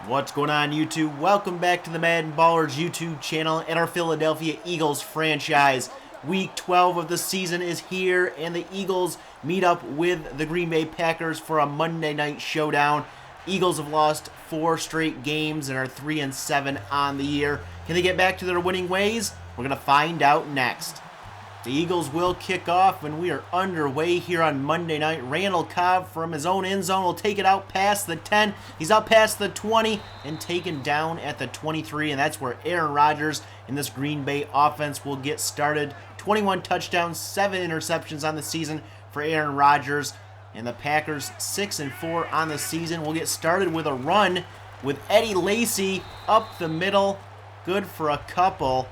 What's going on, YouTube? Welcome back to the MaddenBallerz YouTube channel and our Philadelphia Eagles franchise. Week 12 of the season is here, and the Eagles meet up with the Green Bay Packers for a Monday night showdown. Eagles have lost 4 straight games and are 3-7 on the year. Can they get back to their winning ways? We're going to find out next. The Eagles will kick off when we are underway here on Monday night. Randall Cobb from his own end zone will take it out past the 10. He's out past the 20 and taken down at the 23, and that's where Aaron Rodgers in this Green Bay offense will get started. 21 touchdowns, 7 interceptions on the season for Aaron Rodgers, and the Packers 6-4 on the season. We'll get started with a run with Eddie Lacy up the middle, good for a couple.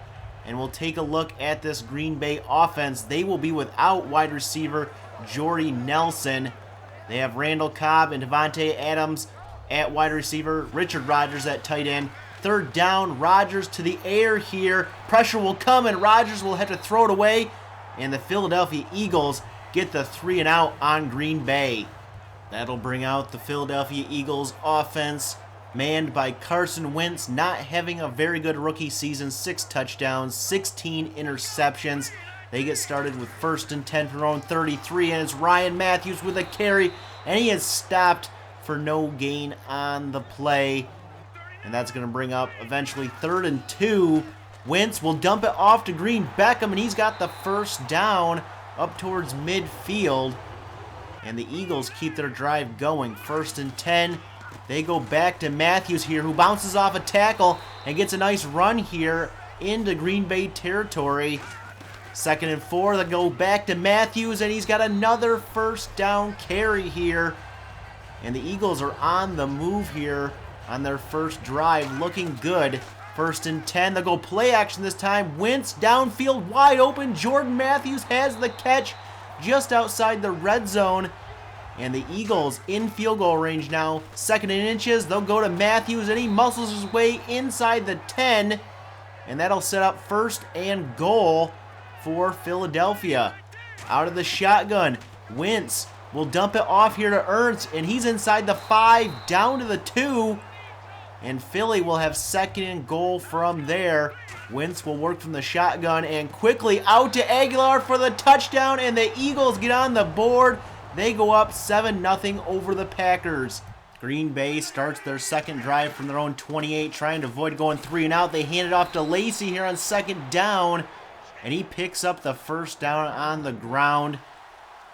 And we'll take a look at this Green Bay offense. They will be without wide receiver Jordy Nelson. They have Randall Cobb and Devontae Adams at wide receiver, Richard Rodgers at tight end. Third down, Rodgers to the air here. Pressure will come and Rodgers will have to throw it away. And the Philadelphia Eagles get the 3-and-out on Green Bay. That'll bring out the Philadelphia Eagles offense, manned by Carson Wentz, not having a very good rookie season. 6 touchdowns, 16 interceptions. They get started with 1st and 10 from their own 33, and it's Ryan Matthews with a carry, and he is stopped for no gain on the play. And that's going to bring up eventually 3rd and 2. Wentz will dump it off to Green Beckham, and he's got the first down up towards midfield. And the Eagles keep their drive going. 1st and 10. They go back to Matthews here, who bounces off a tackle and gets a nice run here into Green Bay territory. 2nd and 4, they go back to Matthews, and he's got another first down carry here. And the Eagles are on the move here on their first drive, looking good. 1st and 10, they'll go play action this time. Wentz downfield, wide open. Jordan Matthews has the catch just outside the red zone. And the Eagles in field goal range now. 2nd and inches. They'll go to Matthews, and he muscles his way inside the 10. And that'll set up 1st and goal for Philadelphia. Out of the shotgun, Wentz will dump it off here to Ernst, and he's inside the 5, down to the 2. And Philly will have 2nd and goal from there. Wentz will work from the shotgun and quickly out to Aguilar for the touchdown, and the Eagles get on the board. They go up 7-0 over the Packers. Green Bay starts their second drive from their own 28, trying to avoid going 3-and-out. They hand it off to Lacy here on 2nd down, and he picks up the first down on the ground.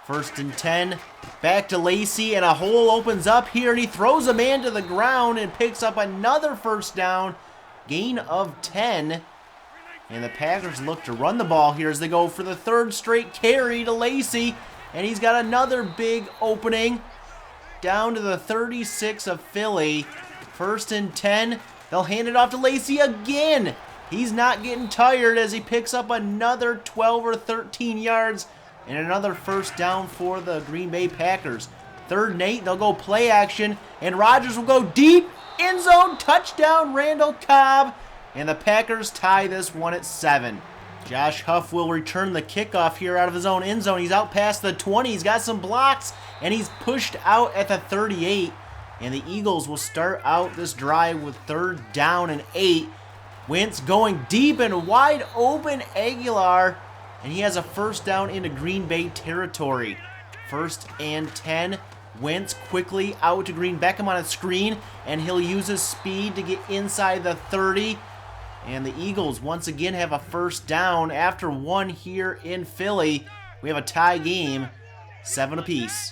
1st and 10, back to Lacy, and a hole opens up here, and he throws a man to the ground and picks up another first down, gain of 10. And the Packers look to run the ball here as they go for the 3rd straight carry to Lacy. And he's got another big opening down to the 36 of Philly. 1st and 10. They'll hand it off to Lacy again. He's not getting tired as he picks up another 12 or 13 yards and another first down for the Green Bay Packers. 3rd and 8. They'll go play action, and Rodgers will go deep. End zone touchdown, Randall Cobb. And the Packers tie this one at 7. Josh Huff will return the kickoff here out of his own end zone. He's out past the 20. He's got some blocks, and he's pushed out at the 38. And the Eagles will start out this drive with 3rd down and 8. Wentz going deep and wide open Aguilar, and he has a first down into Green Bay territory. 1st and 10. Wentz quickly out to Green Beckham on a screen, and he'll use his speed to get inside the 30. And the Eagles once again have a first down after one here in Philly. We have a tie game, 7 apiece.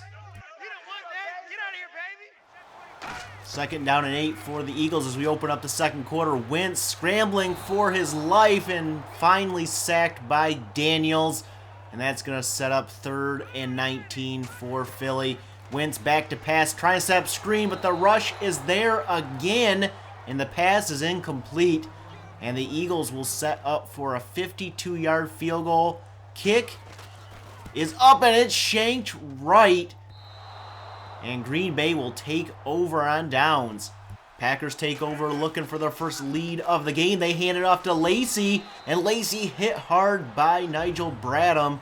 2nd down and 8 for the Eagles as we open up the 2nd quarter. Wentz scrambling for his life and finally sacked by Daniels. And that's going to set up 3rd and 19 for Philly. Wentz back to pass, trying to set up screen, but the rush is there again, and the pass is incomplete. And the Eagles will set up for a 52-yard field goal. Kick is up, and it's shanked right. And Green Bay will take over on downs. Packers take over looking for their first lead of the game. They hand it off to Lacy, and Lacy hit hard by Nigel Bradham.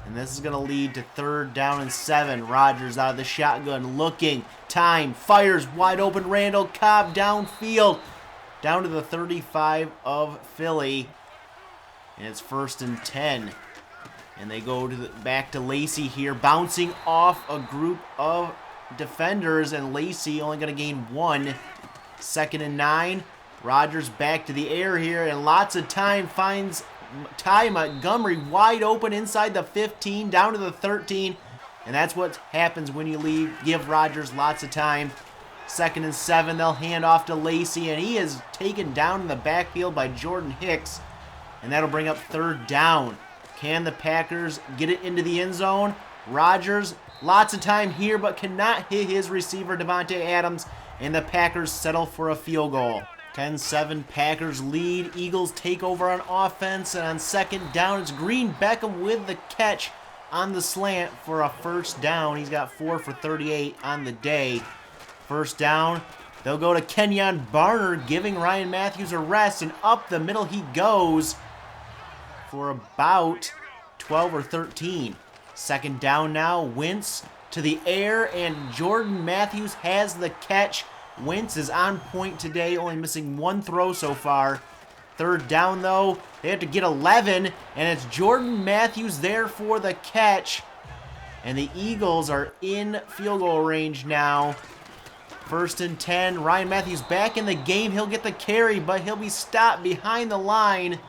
And this is going to lead to 3rd down and 7. Rodgers out of the shotgun, looking, time, fires, wide open. Randall Cobb downfield, down to the 35 of Philly. And it's 1st and 10. And they go to back to Lacey here, bouncing off a group of defenders, and Lacey only going to gain 1. 2nd and 9. Rodgers back to the air here, and lots of time, finds Ty Montgomery wide open inside the 15, down to the 13. And that's what happens when you give Rodgers lots of time. 2nd and 7, they'll hand off to Lacey, and he is taken down in the backfield by Jordan Hicks. And that'll bring up 3rd down. Can the Packers get it into the end zone? Rodgers, lots of time here, but cannot hit his receiver, Devontae Adams, and the Packers settle for a field goal. 10-7, Packers lead. Eagles take over on offense, and on 2nd down, it's Green Beckham with the catch on the slant for a 1st down. He's got 4 for 38 on the day. 1st down, they'll go to Kenyon Barner, giving Ryan Matthews a rest, and up the middle he goes for about 12 or 13. 2nd down now, Wentz to the air, and Jordan Matthews has the catch. Wentz is on point today, only missing 1 throw so far. 3rd down, though, they have to get 11, and it's Jordan Matthews there for the catch. And the Eagles are in field goal range now. 1st and 10, Ryan Matthews back in the game. He'll get the carry, but he'll be stopped behind the line.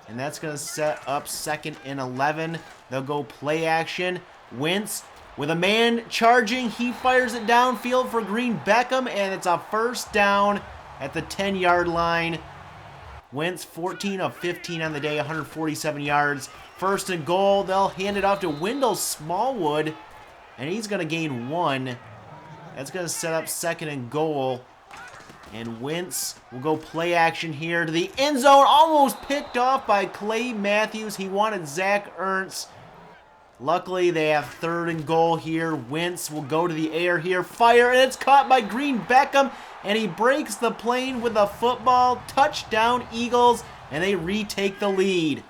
And that's going to set up 2nd and 11. They'll go play action. Wentz with a man charging. He fires it downfield for Green Beckham, and it's a 1st down at the 10-yard line. Wentz 14 of 15 on the day, 147 yards. 1st and goal. They'll hand it off to Wendell Smallwood, and he's going to gain 1. That's going to set up 2nd and goal. And Wentz will go play action here to the end zone. Almost picked off by Clay Matthews. He wanted Zach Ertz. Luckily, they have 3rd and goal here. Wentz will go to the air here. Fire, and it's caught by Green Beckham. And he breaks the plane with a football. Touchdown, Eagles. And they retake the lead.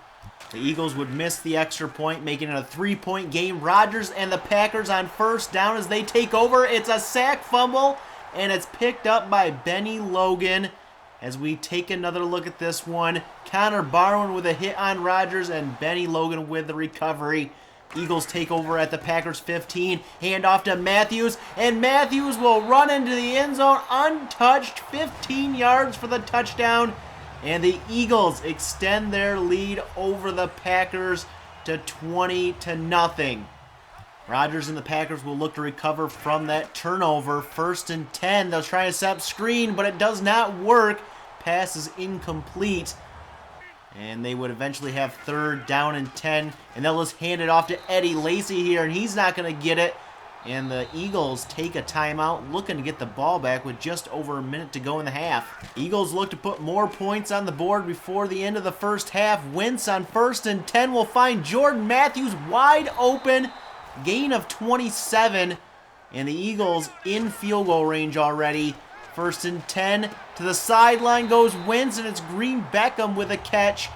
The Eagles would miss the extra point, making it a 3-point game. Rodgers and the Packers on 1st down as they take over. It's a sack fumble, and it's picked up by Benny Logan. As we take another look at this one, Connor Barwin with a hit on Rodgers, and Benny Logan with the recovery. Eagles take over at the Packers 15. Hand off to Matthews, and Matthews will run into the end zone untouched. 15 yards for the touchdown. And the Eagles extend their lead over the Packers to 20-0. Rodgers and the Packers will look to recover from that turnover. 1st and 10. They'll try to set up screen, but it does not work. Pass is incomplete. And they would eventually have 3rd down and 10. And they'll just hand it off to Eddie Lacy here, and he's not going to get it. And the Eagles take a timeout, looking to get the ball back with just over a minute to go in the half. Eagles look to put more points on the board before the end of the 1st half. Wentz on 1st and 10 will find Jordan Matthews wide open. Gain of 27. And the Eagles in field goal range already. 1st and 10. To the sideline goes Wentz, and it's Green Beckham with a catch.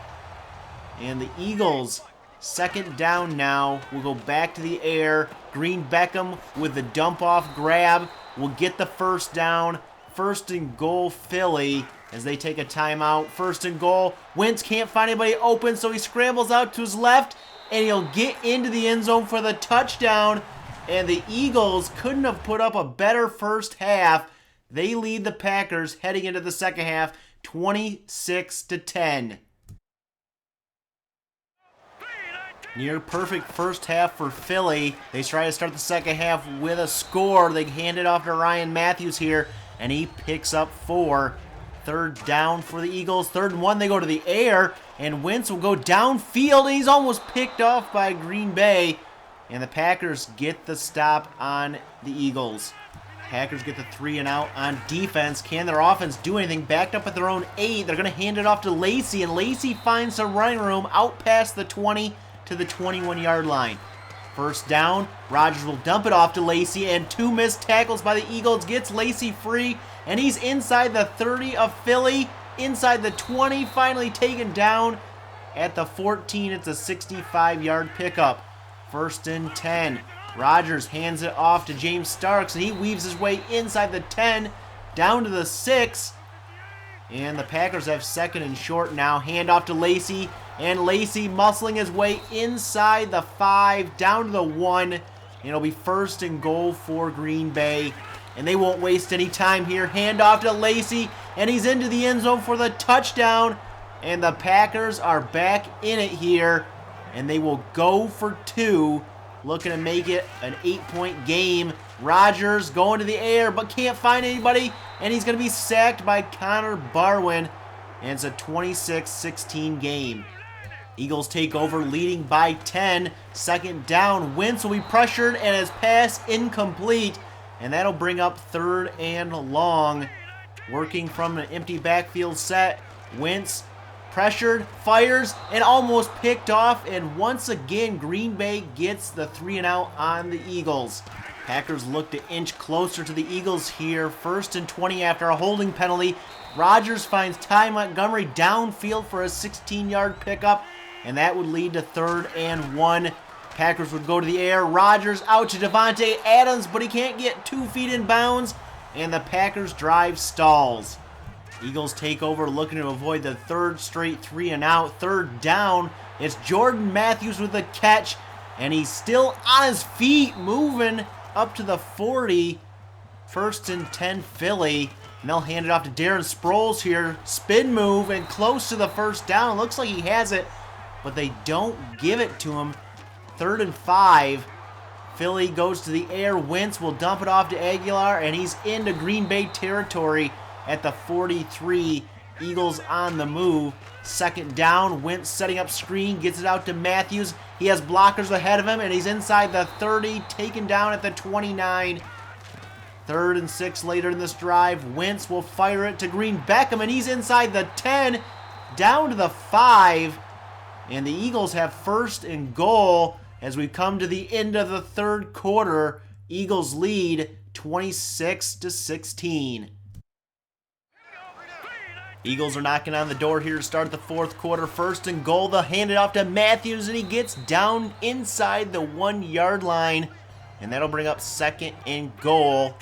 And the Eagles, 2nd down now, will go back to the air. Green Beckham with the dump-off grab will get the 1st down. 1st and goal, Philly, as they take a timeout. 1st and goal. Wentz can't find anybody open, so he scrambles out to his left, and he'll get into the end zone for the touchdown. And the Eagles couldn't have put up a better 1st half. They lead the Packers heading into the 2nd half, 26-10. Near perfect 1st half for Philly. They try to start the 2nd half with a score. They hand it off to Ryan Matthews here, and he picks up 4. 3rd down for the Eagles. 3rd and 1, they go to the air, and Wentz will go downfield, and he's almost picked off by Green Bay. And the Packers get the stop on the Eagles. Packers get the 3 and out on defense. Can their offense do anything? Backed up at their own 8. They're going to hand it off to Lacey, and Lacey finds some running room out past the 20 to the 21-yard line. 1st down, Rodgers will dump it off to Lacey, and 2 missed tackles by the Eagles gets Lacey free, and he's inside the 30 of Philly, inside the 20, finally taken down at the 14. It's a 65-yard pickup. First and 10. Rodgers hands it off to James Starks, and he weaves his way inside the 10, down to the 6. And the Packers have second and short now. Hand off to Lacey, and Lacey muscling his way inside the 5, down to the 1. And it'll be first and goal for Green Bay. And they won't waste any time here. Hand off to Lacey, and he's into the end zone for the touchdown. And the Packers are back in it here, and they will go for 2, looking to make it an 8-point game. Rodgers going to the air, but can't find anybody, and he's going to be sacked by Connor Barwin, and it's a 26-16 game. Eagles take over, leading by 10. Second down, Wentz will be pressured, and his pass incomplete, and that'll bring up third and long. Working from an empty backfield set, Wentz pressured, fires, and almost picked off, and once again, Green Bay gets the 3-and-out on the Eagles. Packers look to inch closer to the Eagles here. First and 20 after a holding penalty. Rodgers finds Ty Montgomery downfield for a 16-yard pickup, and that would lead to third and 1. Packers would go to the air. Rodgers out to Devontae Adams, but he can't get 2 feet in bounds, and the Packers drive stalls. Eagles take over, looking to avoid the third straight 3-and-out. Third down, it's Jordan Matthews with the catch, and he's still on his feet, moving up to the 40. First and 10 Philly, and they'll hand it off to Darren Sproles here. Spin move and close to the first down. Looks like he has it, but they don't give it to him. Third and 5. Philly goes to the air. Wentz will dump it off to Aguilar, and he's into Green Bay territory at the 43. Eagles on the move. Second down, Wentz setting up screen, gets it out to Matthews. He has blockers ahead of him, and he's inside the 30, taken down at the 29. Third and 6 later in this drive, Wentz will fire it to Green Beckham, and he's inside the 10, down to the 5. And the Eagles have first and goal as we come to the end of the third quarter. Eagles lead 26-16. Eagles are knocking on the door here to start the fourth quarter. First and goal, they'll hand it off to Matthews, and he gets down inside the 1-yard line, and that'll bring up second and goal.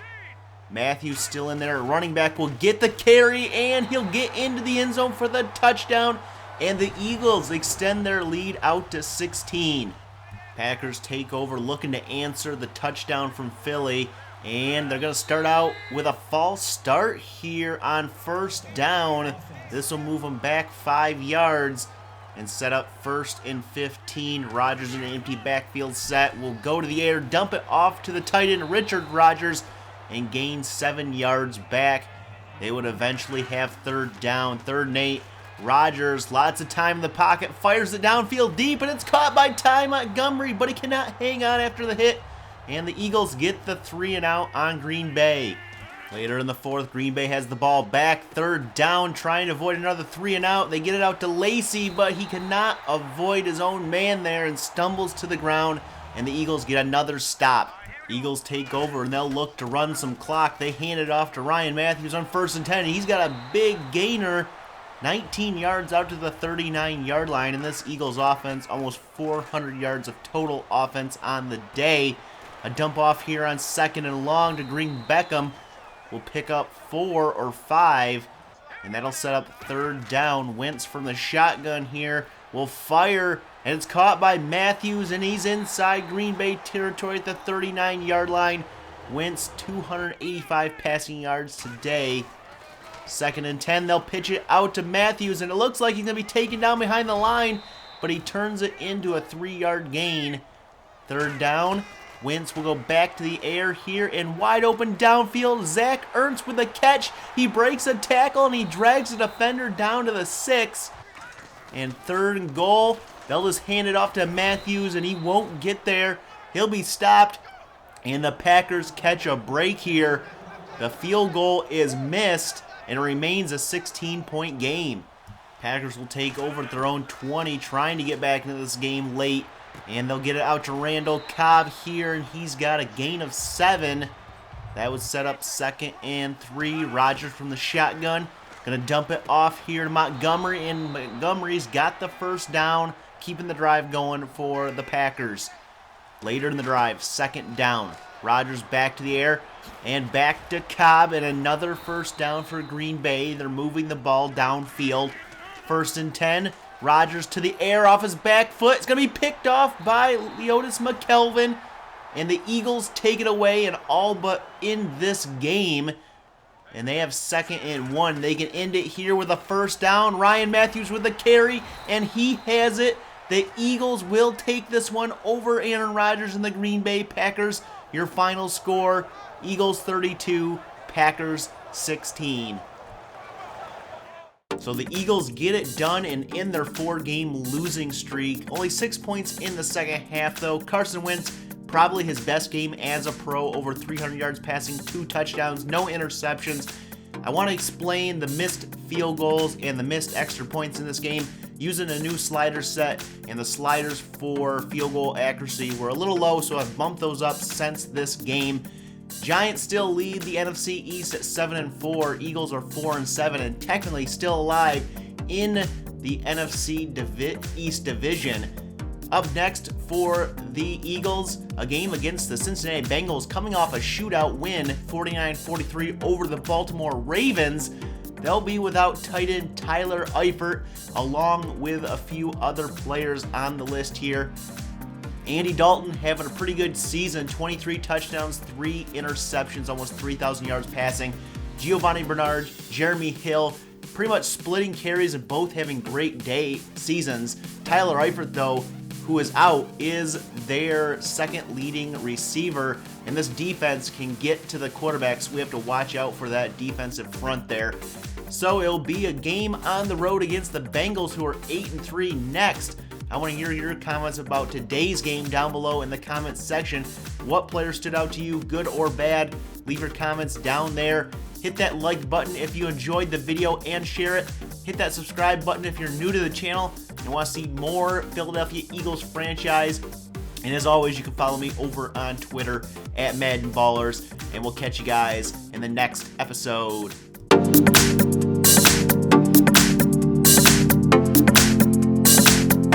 Matthews still in there. Running back will get the carry, and he'll get into the end zone for the touchdown, and the Eagles extend their lead out to 16. Packers take over, looking to answer the touchdown from Philly. And they're going to start out with a false start here on first down. This will move them back 5 yards and set up first and 15. Rodgers in an empty backfield set will go to the air, dump it off to the tight end Richard Rodgers, and gain 7 yards back. They would eventually have third down. Third and 8. Rodgers, lots of time in the pocket, fires it downfield deep, and it's caught by Ty Montgomery, but he cannot hang on after the hit. And the Eagles get the 3-and-out on Green Bay. Later in the fourth, Green Bay has the ball back. Third down, trying to avoid another 3-and-out. They get it out to Lacey, but he cannot avoid his own man there and stumbles to the ground. And the Eagles get another stop. Eagles take over, and they'll look to run some clock. They hand it off to Ryan Matthews on first and 10. He's got a big gainer, 19 yards out to the 39-yard line. And this Eagles offense, almost 400 yards of total offense on the day. A dump off here on second and long to Green Beckham will pick up 4 or 5, and that'll set up third down. Wentz from the shotgun here will fire, and it's caught by Matthews, and he's inside Green Bay territory at the 39-yard line. Wentz 285 passing yards today. Second and 10, they'll pitch it out to Matthews, and it looks like he's going to be taken down behind the line, but he turns it into a 3-yard gain. Third down. Wentz will go back to the air here, and wide open downfield, Zach Ertz with the catch. He breaks a tackle, and he drags the defender down to the 6. And third and goal, they'll just hand it off to Matthews, and he won't get there. He'll be stopped, and the Packers catch a break here. The field goal is missed, and it remains a 16-point game. Packers will take over at their own 20, trying to get back into this game late. And they'll get it out to Randall Cobb here, and he's got a gain of 7. That would set up second and 3. Rodgers from the shotgun. Going to dump it off here to Montgomery, and Montgomery's got the first down, keeping the drive going for the Packers. Later in the drive, 2nd down. Rodgers back to the air and back to Cobb, and another 1st down for Green Bay. They're moving the ball downfield. 1st and 10. Rodgers to the air off his back foot. It's going to be picked off by Leotis McKelvin. And the Eagles take it away and all but end this game. And they have 2nd and 1. They can end it here with a 1st down. Ryan Matthews with the carry, and he has it. The Eagles will take this one over Aaron Rodgers and the Green Bay Packers. Your final score, Eagles 32, Packers 16. So the Eagles get it done and end their 4-game losing streak. Only 6 points in the second half, though. Carson Wentz, probably his best game as a pro, over 300 yards passing, 2 touchdowns, no interceptions. I want to explain the missed field goals and the missed extra points in this game using a new slider set, and the sliders for field goal accuracy were a little low, so I've bumped those up since this game. Giants still lead the NFC East at 7-4. Eagles are 4-7 and technically still alive in the NFC East division. Up next for the Eagles, a game against the Cincinnati Bengals, coming off a shootout win, 49-43 over the Baltimore Ravens. They'll be without tight end Tyler Eifert, along with a few other players on the list here. Andy Dalton having a pretty good season, 23 touchdowns, 3 interceptions, almost 3,000 yards passing. Giovanni Bernard, Jeremy Hill, pretty much splitting carries and both having great seasons. Tyler Eifert, though, who is out, is their second leading receiver, and this defense can get to the quarterbacks. We have to watch out for that defensive front there. So it'll be a game on the road against the Bengals, who are 8-3 next. I want to hear your comments about today's game down below in the comments section. What players stood out to you, good or bad? Leave your comments down there. Hit that like button if you enjoyed the video and share it. Hit that subscribe button if you're new to the channel and want to see more Philadelphia Eagles franchise. And as always, you can follow me over on Twitter at MaddenBallerz, and we'll catch you guys in the next episode.